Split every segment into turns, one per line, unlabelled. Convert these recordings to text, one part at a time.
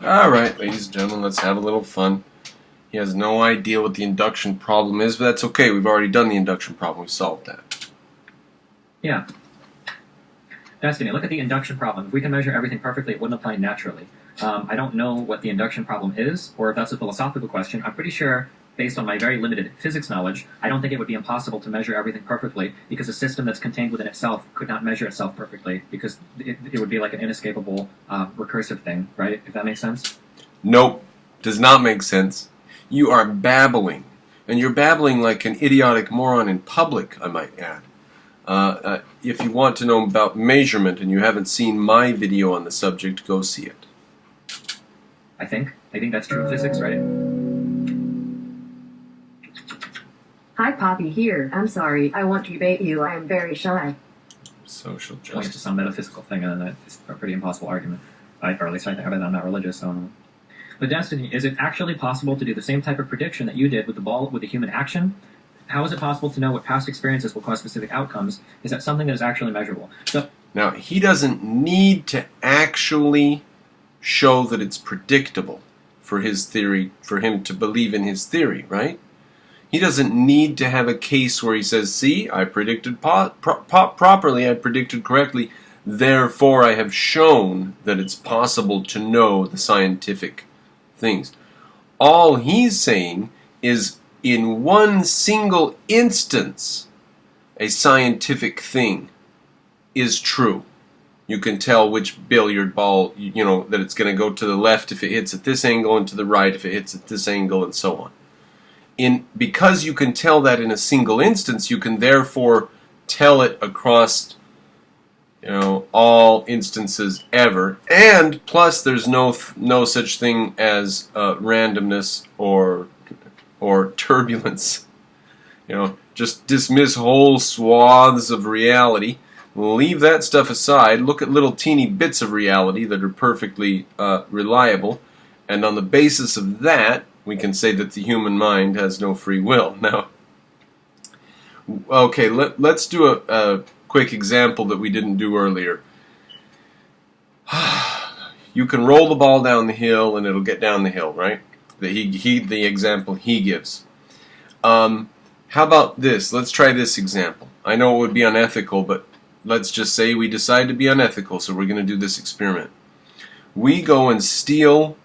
Alright, ladies and gentlemen, let's have a little fun. He has no idea what the induction problem is, but that's okay. We've already done the induction problem. We've solved that.
Yeah. Destiny, look at the induction problem. If we can measure everything perfectly, it wouldn't apply naturally. I don't know what the induction problem is, or if that's a philosophical question. I'm pretty sure, based on my very limited physics knowledge, I don't think it would be impossible to measure everything perfectly, because a system that's contained within itself could not measure itself perfectly, because it would be like an inescapable recursive thing, right? If that makes sense?
Nope. Does not make sense. You are babbling. And you're babbling like an idiotic moron in public, I might add. If you want to know about measurement and you haven't seen my video on the subject, go see it.
I think that's true physics, right?
Hi, Poppy here. I'm sorry. I want to debate you. I am very shy.
Social
Points to
justice.
some metaphysical thing, and that's a pretty impossible argument. Or at least I think I'm not religious, so... But Destiny, is it actually possible to do the same type of prediction that you did with the ball, with the human action? How is it possible to know what past experiences will cause specific outcomes? Is that something that is actually measurable? So,
Now, he doesn't need to actually show that it's predictable for his theory, for him to believe in his theory, right? He doesn't need to have a case where he says, see, I predicted properly, I predicted correctly, therefore I have shown that it's possible to know the scientific things. All he's saying is, in one single instance, a scientific thing is true. You can tell which billiard ball, that it's going to go to the left if it hits at this angle and to the right if it hits at this angle and so on. Because you can tell that in a single instance, you can therefore tell it across all instances ever, and plus there's no such thing as randomness or turbulence. Just dismiss whole swaths of reality, leave that stuff aside, look at little teeny bits of reality that are perfectly reliable, and on the basis of that we can say that the human mind has no free will. Now, okay, let's do a quick example that we didn't do earlier. You can roll the ball down the hill and it'll get down the hill, right? The example he gives. How about this? Let's try this example. I know it would be unethical, but let's just say we decide to be unethical, so we're going to do this experiment. We go and steal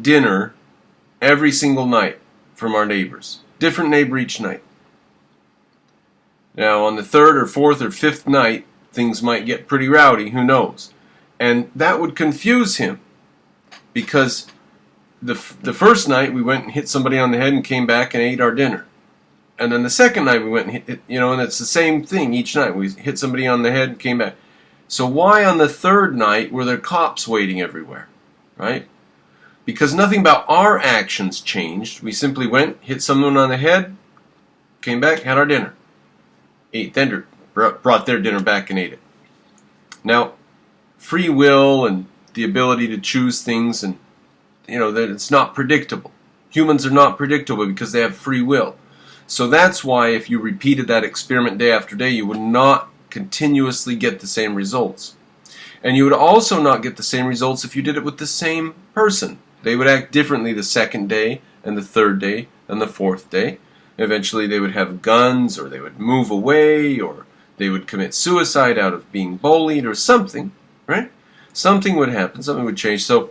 dinner every single night from our neighbors. Different neighbor each night. Now, on the third or fourth or fifth night, things might get pretty rowdy, who knows? And that would confuse him, because the first night we went and hit somebody on the head and came back and ate our dinner. And then the second night we went and hit, and it's the same thing each night. We hit somebody on the head and came back. So why on the third night were there cops waiting everywhere, right? Because nothing about our actions changed. We simply went, hit someone on the head, came back, had our dinner. Ate dinner, brought their dinner back and ate it. Now, free will and the ability to choose things, and that it's not predictable. Humans are not predictable because they have free will. So that's why if you repeated that experiment day after day, you would not continuously get the same results. And you would also not get the same results if you did it with the same person. They would act differently the second day, and the third day, and the fourth day. Eventually they would have guns, or they would move away, or they would commit suicide out of being bullied, or something, right? Something would happen, something would change. So,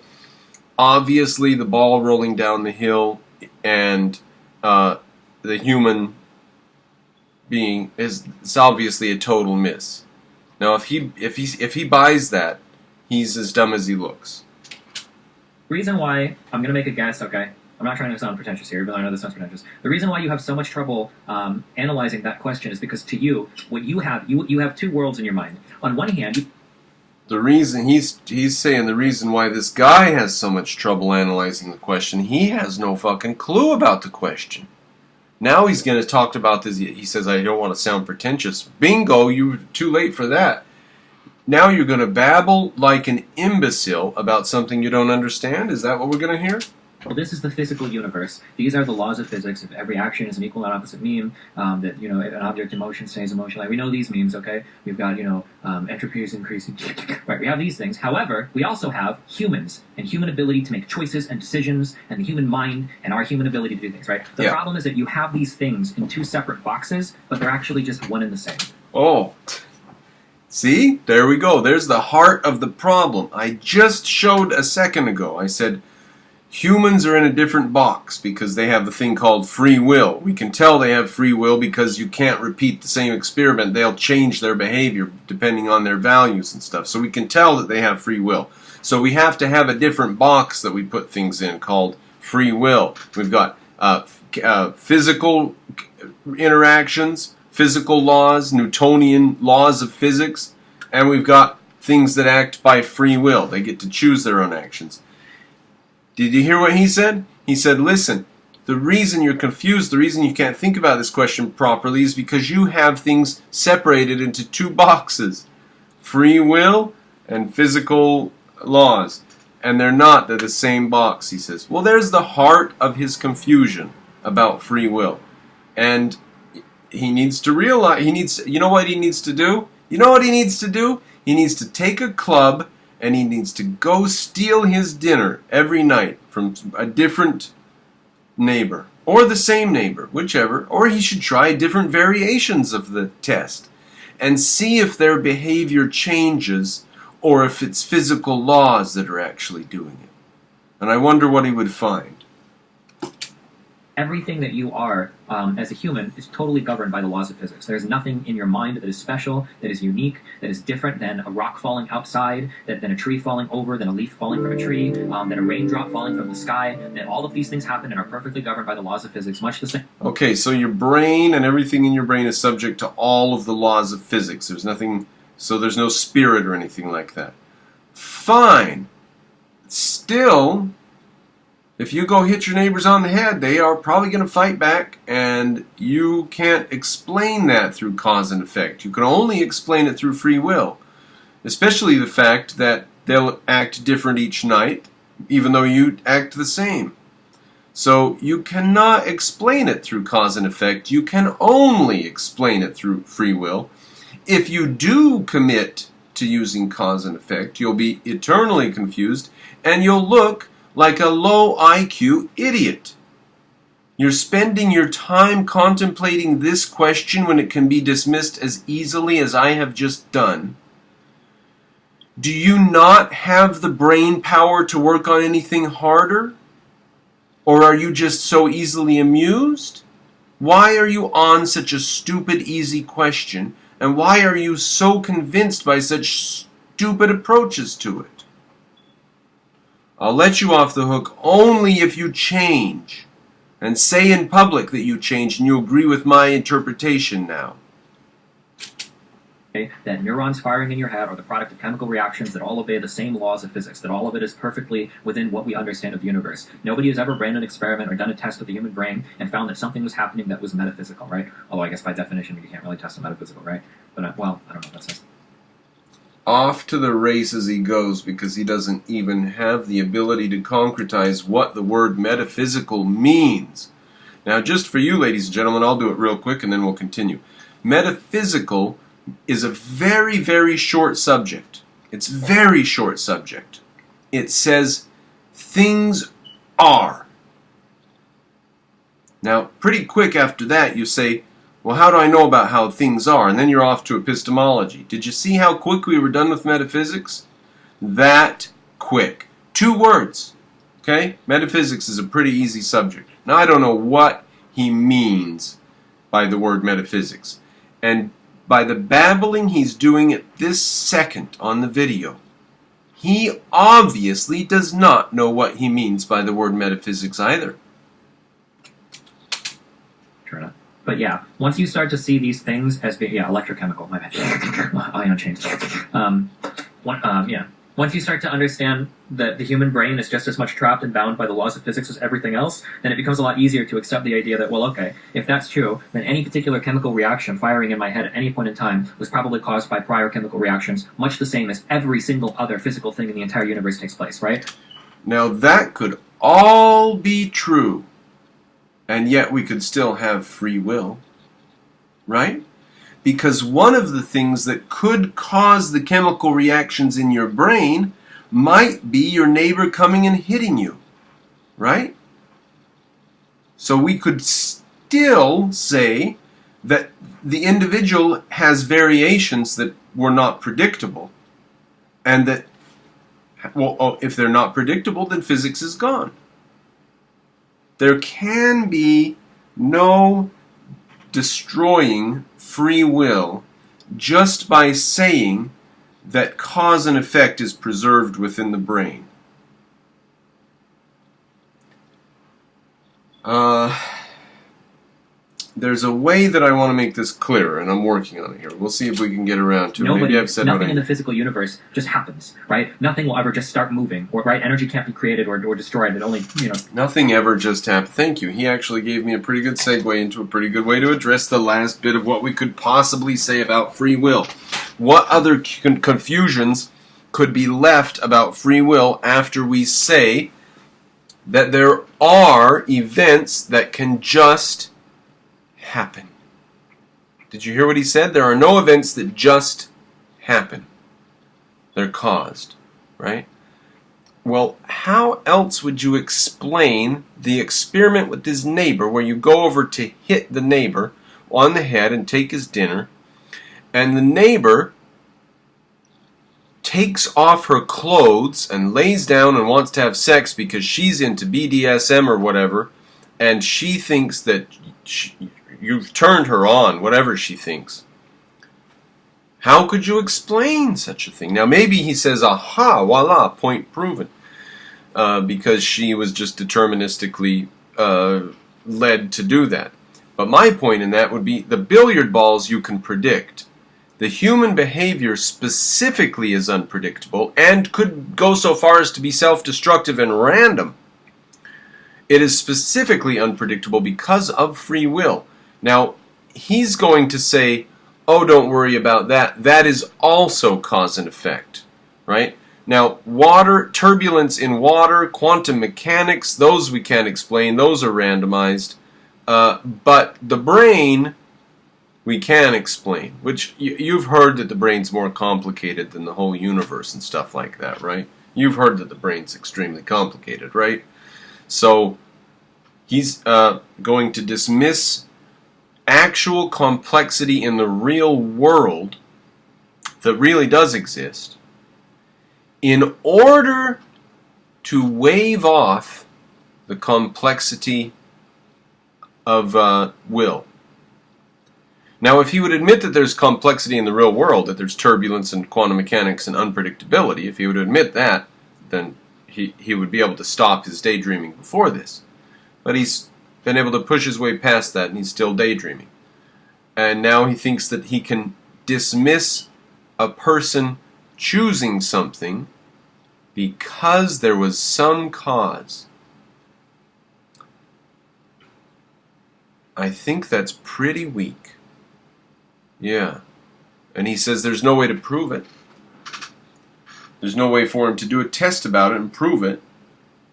obviously the ball rolling down the hill and the human being is obviously a total miss. Now, if he buys that, he's as dumb as he looks.
reason why, I'm going to make a guess, okay? I'm not trying to sound pretentious here, but I know this sounds pretentious. The reason why you have so much trouble analyzing that question is because to you, what you have two worlds in your mind. On one hand,
the reason he's saying the reason why this guy has so much trouble analyzing the question, he has no fucking clue about the question. Now he's going to talk about this. He says, I don't want to sound pretentious. Bingo, you're too late for that. Now you're going to babble like an imbecile about something you don't understand? Is that what we're going to hear?
well, this is the physical universe. These are the laws of physics. If every action is an equal and opposite mean, that if an object in motion stays in motion. Like we know these memes, okay? We've got entropy is increasing. Right? We have these things. However, we also have humans and human ability to make choices and decisions, and the human mind and our human ability to do things. Right? The problem is that you have these things in two separate boxes, but they're actually just one and the same.
Oh. See? There we go. There's the heart of the problem. I just showed a second ago. I said humans are in a different box because they have a thing called free will. We can tell they have free will because you can't repeat the same experiment. They'll change their behavior depending on their values and stuff. So we can tell that they have free will. So we have to have a different box that we put things in called free will. We've got physical interactions, physical laws, Newtonian laws of physics, and we've got things that act by free will. They get to choose their own actions. Did you hear what he said? He said, listen, the reason you're confused, the reason you can't think about this question properly is because you have things separated into two boxes, free will and physical laws. And they're not, they're the same box, he says. Well, there's the heart of his confusion about free will. And he needs to realize, you know what he needs to do? You know what he needs to do? He needs to take a club and he needs to go steal his dinner every night from a different neighbor, or the same neighbor, whichever, or he should try different variations of the test and see if their behavior changes or if it's physical laws that are actually doing it. And I wonder what he would find.
Everything that you are as a human is totally governed by the laws of physics. There's nothing in your mind that is special, that is unique, that is different than a rock falling outside, than a tree falling over, than a leaf falling from a tree, than a raindrop falling from the sky. That all of these things happen and are perfectly governed by the laws of physics, much the same.
Okay, so your brain and everything in your brain is subject to all of the laws of physics. There's nothing, so there's no spirit or anything like that. Fine. Still, if you go hit your neighbors on the head, they are probably going to fight back, and you can't explain that through cause and effect. You can only explain it through free will, especially the fact that they'll act different each night, even though you act the same. So you cannot explain it through cause and effect. You can only explain it through free will. If you do commit to using cause and effect, you'll be eternally confused, and you'll look like a low IQ idiot. You're spending your time contemplating this question when it can be dismissed as easily as I have just done. Do you not have the brain power to work on anything harder? Or are you just so easily amused? Why are you on such a stupid, easy question? And why are you so convinced by such stupid approaches to it? I'll let you off the hook only if you change, and say in public that you change and you agree with my interpretation now.
Okay, that neurons firing in your head are the product of chemical reactions that all obey the same laws of physics, that all of it is perfectly within what we understand of the universe. Nobody has ever ran an experiment or done a test with the human brain and found that something was happening that was metaphysical, right? Although I guess by definition you can't really test a metaphysical, right? But, well, I don't know, that's just...
Off to the races he goes because he doesn't even have the ability to concretize what the word metaphysical means. Now, just for you, ladies and gentlemen, I'll do it real quick and then we'll continue. Metaphysical is a very, very short subject. It's very short subject. It says things are. Now, pretty quick after that, you say, well, how do I know about how things are? And then you're off to epistemology. Did you see how quick we were done with metaphysics? That quick. 2 words. Okay? Metaphysics is a pretty easy subject. Now, I don't know what he means by the word metaphysics. And by the babbling he's doing at this second on the video, he obviously does not know what he means by the word metaphysics either.
Sure enough. But yeah, once you start to see these things as being, electrochemical, my bad, ion chains. Once you start to understand that the human brain is just as much trapped and bound by the laws of physics as everything else, then it becomes a lot easier to accept the idea that, well, okay, if that's true, then any particular chemical reaction firing in my head at any point in time was probably caused by prior chemical reactions, much the same as every single other physical thing in the entire universe takes place, right?
Now that could all be true, and yet we could still have free will, right? Because one of the things that could cause the chemical reactions in your brain might be your neighbor coming and hitting you, right? So we could still say that the individual has variations that were not predictable, and that, well, if they're not predictable, then physics is gone. There can be no destroying free will just by saying that cause and effect is preserved within the brain. There's a way that I want to make this clearer, and I'm working on it here. We'll see if we can get around to it. Maybe I've said
nothing in the physical universe just happens, right? Nothing will ever just start moving, or right? Energy can't be created or destroyed. It only,
Nothing ever just happened. Thank you. He actually gave me a pretty good segue into a pretty good way to address the last bit of what we could possibly say about free will. What other confusions could be left about free will after we say that there are events that can just happen? Did you hear what he said? There are no events that just happen. They're caused, right? Well, how else would you explain the experiment with his neighbor where you go over to hit the neighbor on the head and take his dinner, and the neighbor takes off her clothes and lays down and wants to have sex because she's into BDSM or whatever, and she thinks that you've turned her on, whatever she thinks. How could you explain such a thing? Now maybe he says, aha, voila, point proven, because she was just deterministically led to do that. But my point in that would be the billiard balls you can predict. The human behavior specifically is unpredictable and could go so far as to be self-destructive and random. It is specifically unpredictable because of free will. Now, he's going to say, oh, don't worry about that. That is also cause and effect, right? Now, water, turbulence in water, quantum mechanics, those we can't explain. Those are randomized. But the brain, we can explain, which you've heard that the brain's more complicated than the whole universe and stuff like that, right? You've heard that the brain's extremely complicated, right? So he's going to dismiss actual complexity in the real world that really does exist in order to wave off the complexity of will. Now, if he would admit that there's complexity in the real world, that there's turbulence and quantum mechanics and unpredictability, if he would admit that, then he would be able to stop his daydreaming before this. But he's been able to push his way past that, and he's still daydreaming. And now he thinks that he can dismiss a person choosing something because there was some cause. I think that's pretty weak. Yeah. And he says there's no way to prove it. There's no way for him to do a test about it and prove it.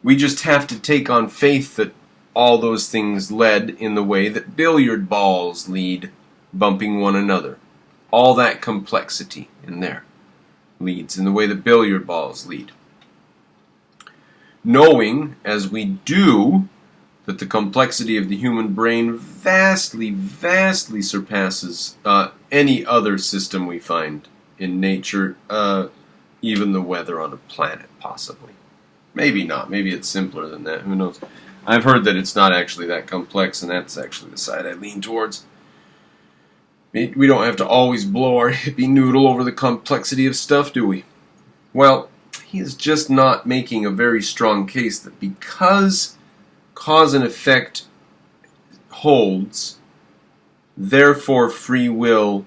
We just have to take on faith that all those things led in the way that billiard balls lead, bumping one another. All that complexity in there leads in the way that billiard balls lead. Knowing, as we do, that the complexity of the human brain vastly, vastly surpasses any other system we find in nature, even the weather on a planet, possibly. Maybe not. Maybe it's simpler than that. Who knows? I've heard that it's not actually that complex, and that's actually the side I lean towards. We don't have to always blow our hippie noodle over the complexity of stuff, do we? Well, he is just not making a very strong case that because cause and effect holds, therefore free will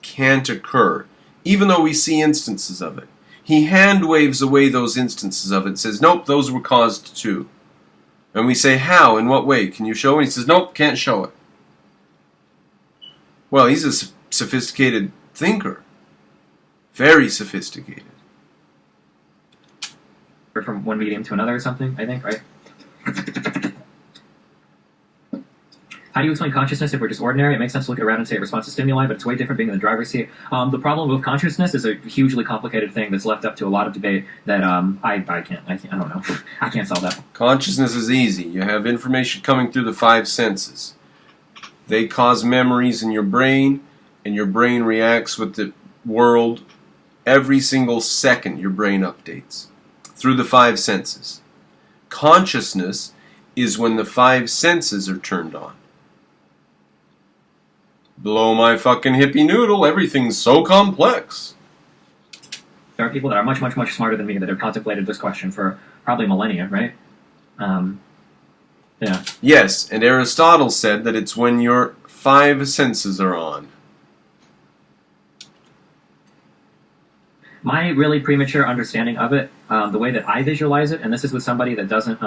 can't occur, even though we see instances of it. He hand waves away those instances of it and says, nope, those were caused too. And we say, how? In what way? Can you show it? And he says, nope, can't show it. Well, he's a sophisticated thinker. Very sophisticated.
from one medium to another or something, I think, right? How do you explain consciousness if we're just ordinary? It makes sense to look around and say it responds to stimuli, but it's way different being in the driver's seat. The problem with consciousness is a hugely complicated thing that's left up to a lot of debate that I don't know. I can't solve that.
Consciousness is easy. You have information coming through the five senses. They cause memories in your brain, and your brain reacts with the world every single second. Your brain updates through the five senses. Consciousness is when the five senses are turned on. Blow my fucking hippie noodle, everything's so complex.
There are people that are much, much, much smarter than me that have contemplated this question for probably millennia, right? Yeah.
Yes, and Aristotle said that it's when your five senses are on.
My really premature understanding of it, the way that I visualize it, and this is with somebody that doesn't,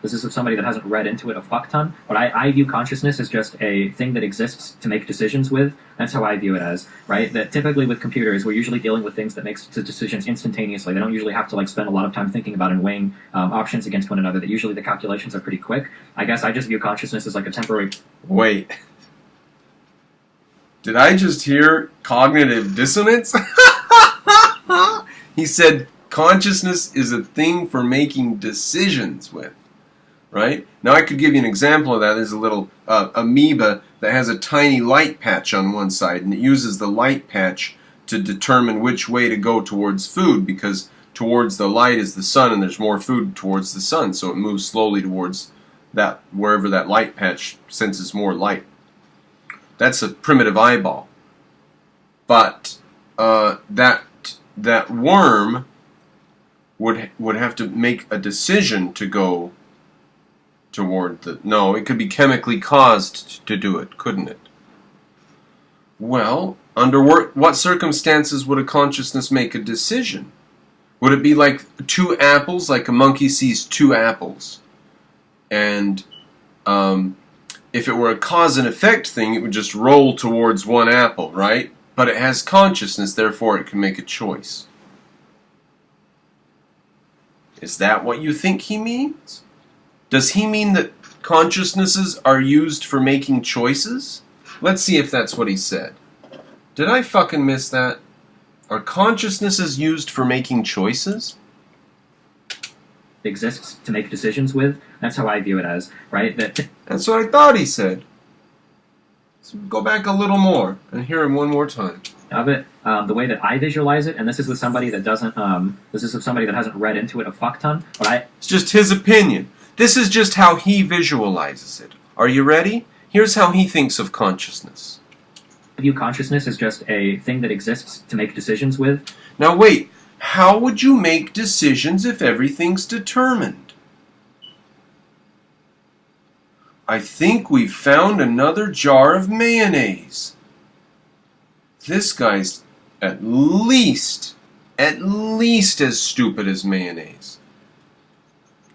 this is with somebody that hasn't read into it a fuck ton, but I view consciousness as just a thing that exists to make decisions with. That's how I view it as, right? That typically with computers, we're usually dealing with things that makes decisions instantaneously. They don't usually have to like spend a lot of time thinking about and weighing options against one another. That usually the calculations are pretty quick. I guess I just view consciousness as like a temporary...
Wait. Did I just hear cognitive dissonance? He said consciousness is a thing for making decisions with, right? Now I could give you an example of that. There's a little amoeba that has a tiny light patch on one side, and it uses the light patch to determine which way to go towards food, because towards the light is the sun, and there's more food towards the sun, so it moves slowly towards that, wherever that light patch senses more light. That's a primitive eyeball. But that worm would have to make a decision to go toward the... No, it could be chemically caused to do it, couldn't it? Well, under what circumstances would a consciousness make a decision? Would it be like two apples, like a monkey sees two apples? And if it were a cause and effect thing, it would just roll towards one apple, right? But it has consciousness, therefore it can make a choice. Is that what you think he means? Does he mean that consciousnesses are used for making choices? Let's see if that's what he said. Did I fucking miss that? Are consciousnesses used for making choices?
Exists to make decisions with. That's how I view it as, right?
That's what I thought he said. Let's go back a little more and hear him one more time.
Of it, the way that I visualize it, and this is with somebody that doesn't, this is with somebody that hasn't read into it a fuck ton, but
It's just his opinion. This is just how he visualizes it. Are you ready? Here's how he thinks of consciousness.
I view consciousness as just a thing that exists to make decisions with.
Now wait, how would you make decisions if everything's determined? I think we've found another jar of mayonnaise. This guy's at least as stupid as mayonnaise.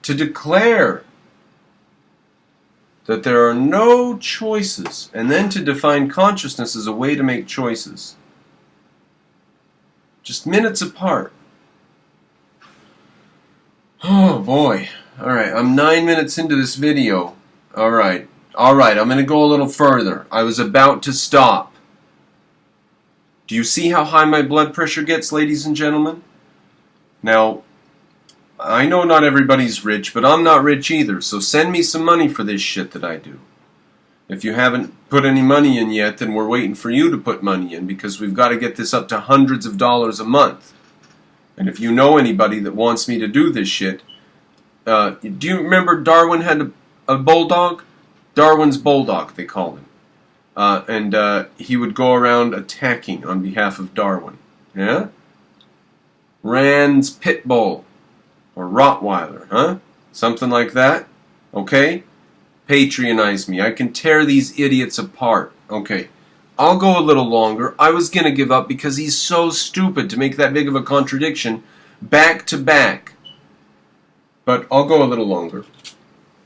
To declare that there are no choices, and then to define consciousness as a way to make choices. Just minutes apart. Oh boy. Alright, I'm 9 minutes into this video. Alright, I'm going to go a little further. I was about to stop. Do you see how high my blood pressure gets, ladies and gentlemen? Now, I know not everybody's rich, but I'm not rich either, so send me some money for this shit that I do. If you haven't put any money in yet, then we're waiting for you to put money in, because we've got to get this up to hundreds of dollars a month. And if you know anybody that wants me to do this shit, do you remember Darwin had a bulldog? Darwin's bulldog, they call him. And he would go around attacking on behalf of Darwin. Yeah? Rand's pit bull. Or Rottweiler, huh? Something like that? Okay? Patronize me. I can tear these idiots apart. Okay. I'll go a little longer. I was gonna give up because he's so stupid to make that big of a contradiction back to back. But I'll go a little longer.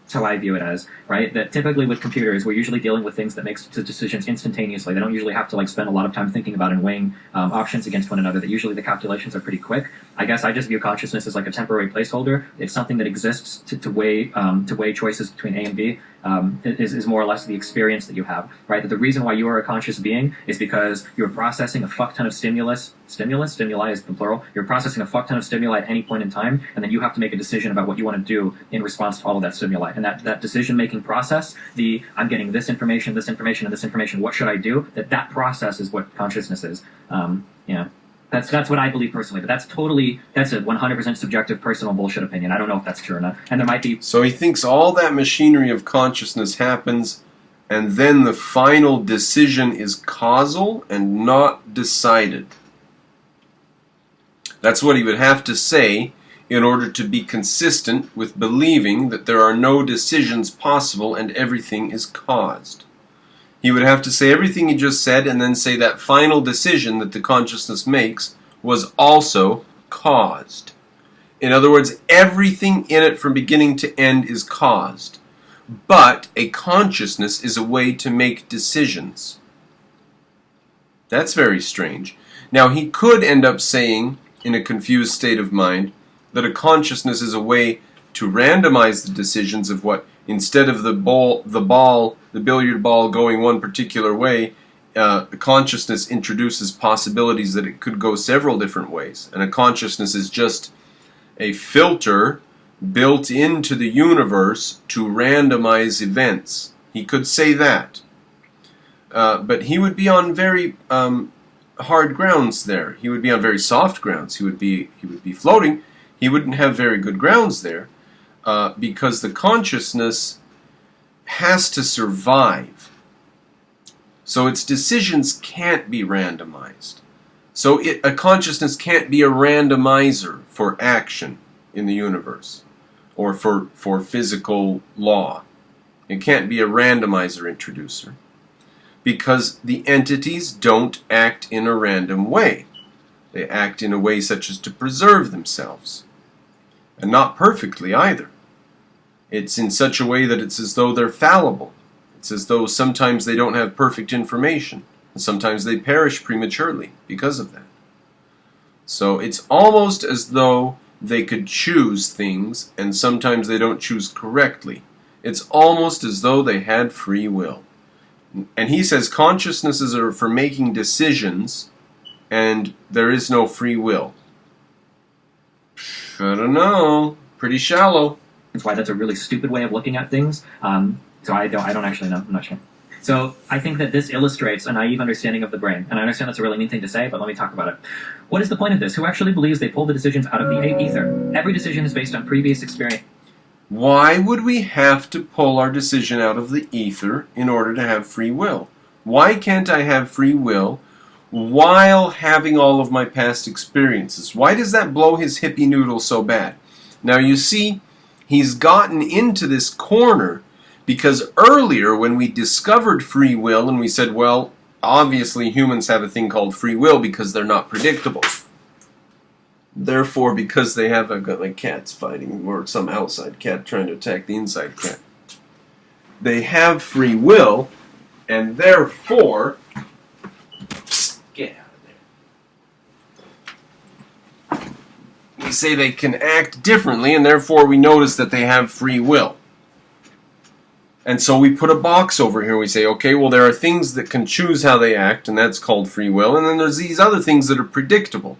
That's how I view it as, right? That typically with computers, we're usually dealing with things that make decisions instantaneously. They don't usually have to like spend a lot of time thinking about and weighing options against one another. That usually the calculations are pretty quick. I guess I just view consciousness as like a temporary placeholder. It's something that exists to weigh choices between A and B. Is more or less the experience that you have, right? That the reason why you are a conscious being is because you're processing a fuck ton of stimuli is the plural. You're processing a fuck ton of stimuli at any point in time, and then you have to make a decision about what you want to do in response to all of that stimuli. And that decision-making process, I'm getting this information, and this information, what should I do? That process is what consciousness is. That's what I believe personally, but that's a 100% subjective personal bullshit opinion. I don't know if that's true or not. And there might be...
So he thinks all that machinery of consciousness happens, and then the final decision is causal and not decided. That's what he would have to say in order to be consistent with believing that there are no decisions possible and everything is caused. He would have to say everything he just said and then say that final decision that the consciousness makes was also caused. In other words, everything in it from beginning to end is caused. But a consciousness is a way to make decisions. That's very strange. Now, he could end up saying, in a confused state of mind, that a consciousness is a way to randomize the decisions of what, instead of the billiard ball going one particular way, consciousness introduces possibilities that it could go several different ways. And a consciousness is just a filter built into the universe to randomize events. He could say that. But he would be on very hard grounds there. He would be on very soft grounds. He would be floating. He wouldn't have very good grounds there. Because the consciousness has to survive. So its decisions can't be randomized. So a consciousness can't be a randomizer for action in the universe or for physical law. It can't be a randomizer introducer because the entities don't act in a random way. They act in a way such as to preserve themselves. And not perfectly either. It's in such a way that it's as though they're fallible. It's as though sometimes they don't have perfect information. And sometimes they perish prematurely because of that. So it's almost as though they could choose things, and sometimes they don't choose correctly. It's almost as though they had free will. And he says consciousnesses are for making decisions, and there is no free will. I don't know. Pretty shallow.
That's why that's a really stupid way of looking at things. So I don't actually know. I'm not sure. So I think that this illustrates a naive understanding of the brain. And I understand that's a really mean thing to say, but let me talk about it. What is the point of this? Who actually believes they pull the decisions out of the ether? Every decision is based on previous experience.
Why would we have to pull our decision out of the ether in order to have free will? Why can't I have free will while having all of my past experiences? Why does that blow his hippie noodle so bad? Now you see, he's gotten into this corner because earlier when we discovered free will and we said, well, obviously humans have a thing called free will because they're not predictable. Therefore, because they have, I've got my cats fighting, or some outside cat trying to attack the inside cat. They have free will, and therefore, get out of there. We say they can act differently, and therefore we notice that they have free will. And so we put a box over here, we say, okay, well there are things that can choose how they act, and that's called free will, and then there's these other things that are predictable.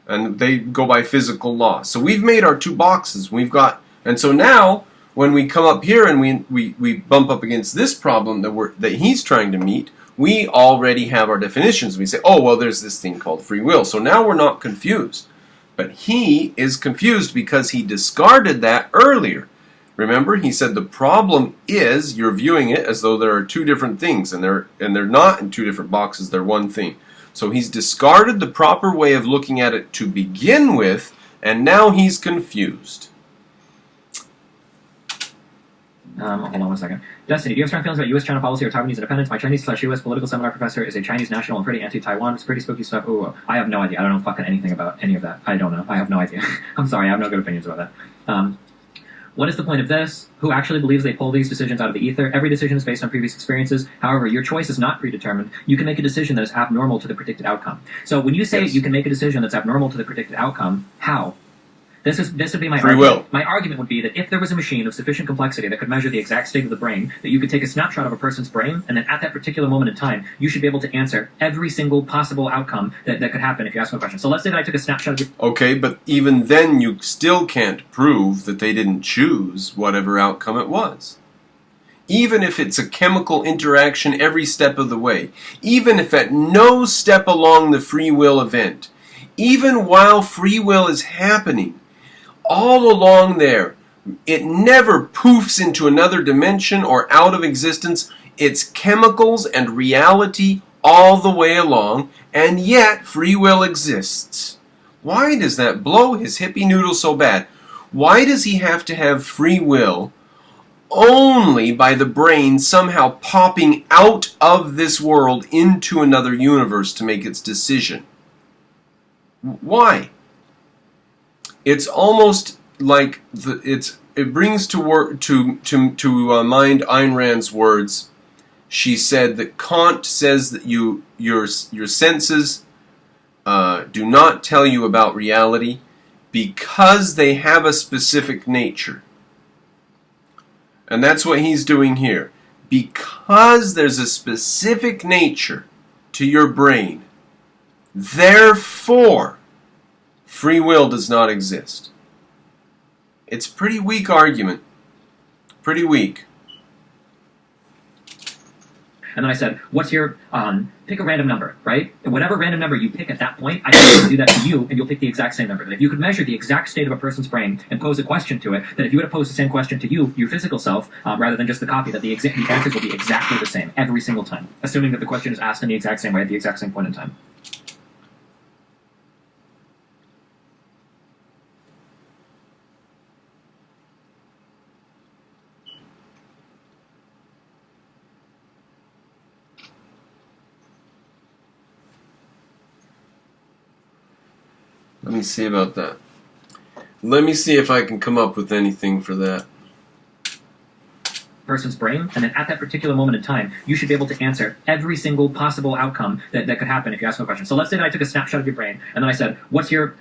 And they go by physical law. So we've made our two boxes. And so now, when we come up here and we bump up against this problem that he's trying to meet, we already have our definitions. We say, oh, well, there's this thing called free will. So now we're not confused. But he is confused because he discarded that earlier. Remember, he said the problem is you're viewing it as though there are two different things, and they're not in two different boxes, they're one thing. So he's discarded the proper way of looking at it to begin with, and now he's confused.
Hold on one second. Destiny, do you have strong feelings about U.S.-China policy or Taiwanese independence? My Chinese/U.S. political seminar professor is a Chinese national and pretty anti-Taiwan. It's pretty spooky stuff. Ooh, I have no idea. I don't know fucking anything about any of that. I don't know. I have no idea. I'm sorry. I have no good opinions about that. what is the point of this? Who actually believes they pull these decisions out of the ether? Every decision is based on previous experiences. However, your choice is not predetermined. You can make a decision that is abnormal to the predicted outcome. So when you say you can make a decision that's abnormal to the predicted outcome, how? This would be my
free
argument.
will.
My argument would be that if there was a machine of sufficient complexity that could measure the exact state of the brain, that you could take a snapshot of a person's brain, and then at that particular moment in time, you should be able to answer every single possible outcome that could happen if you ask them a question. So let's say that I took a snapshot of your...
Okay, but even then you still can't prove that they didn't choose whatever outcome it was. Even if it's a chemical interaction every step of the way, even if at no step along the free will event, even while free will is happening, all along there, it never poofs into another dimension or out of existence. It's chemicals and reality all the way along, and yet free will exists. Why does that blow his hippie noodle so bad? Why does he have to have free will only by the brain somehow popping out of this world into another universe to make its decision? Why? It's almost like it brings to mind Ayn Rand's words. She said that Kant says that your senses do not tell you about reality because they have a specific nature. And that's what he's doing here. Because there's a specific nature to your brain, therefore, free will does not exist. It's a pretty weak argument. Pretty weak.
And then I said, what's your, pick a random number, right? And whatever random number you pick at that point, I can do that to you, and you'll pick the exact same number. That if you could measure the exact state of a person's brain and pose a question to it, that if you were to pose the same question to you, your physical self, rather than just the copy, that the answers will be exactly the same every single time, assuming that the question is asked in the exact same way at the exact same point in time.
Let me see about that. Let me see if I can come up with anything for that.
Person's brain, and then at that particular moment in time, you should be able to answer every single possible outcome that could happen if you ask them a question. So let's say that I took a snapshot of your brain, and then I said, what's your,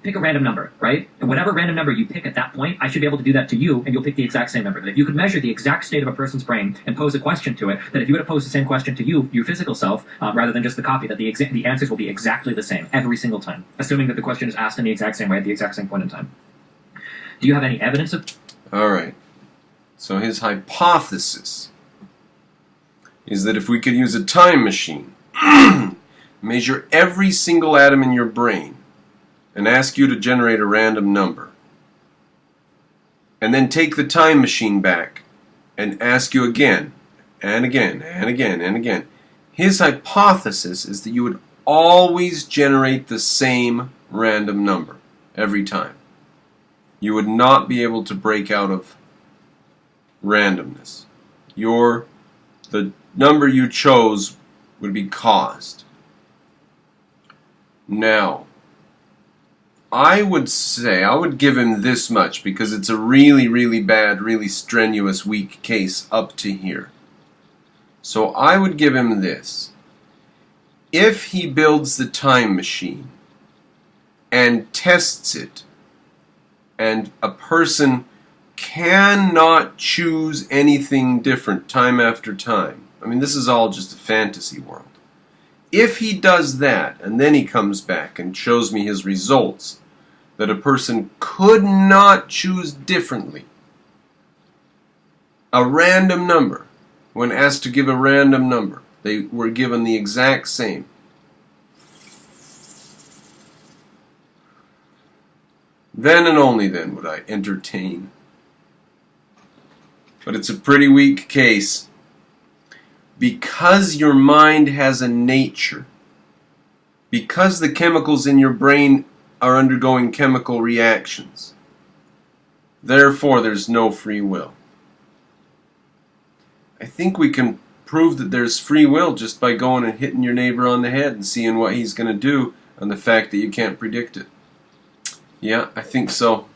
pick a random number, right? And whatever random number you pick at that point, I should be able to do that to you, and you'll pick the exact same number. That if you could measure the exact state of a person's brain and pose a question to it, that if you were to pose the same question to you, your physical self, rather than just the copy, that the answers will be exactly the same every single time, assuming that the question is asked in the exact same way at the exact same point in time. Do you have any evidence of...
All right. So his hypothesis is that if we could use a time machine, measure every single atom in your brain, and ask you to generate a random number, and then take the time machine back and ask you again, and again, and again, and again, his hypothesis is that you would always generate the same random number every time. You would not be able to break out of randomness. The number you chose would be caused. Now, I would give him this much because it's a really, really bad, really strenuous, weak case up to here. So I would give him this. If he builds the time machine and tests it, and a person cannot choose anything different time after time. I mean, this is all just a fantasy world. If he does that, and then he comes back and shows me his results, that a person could not choose differently, a random number, when asked to give a random number, they were given the exact same. Then and only then would I entertain. But it's a pretty weak case. Because your mind has a nature, because the chemicals in your brain are undergoing chemical reactions, therefore there's no free will. I think we can prove that there's free will just by going and hitting your neighbor on the head and seeing what he's going to do, and the fact that you can't predict it. Yeah, I think so.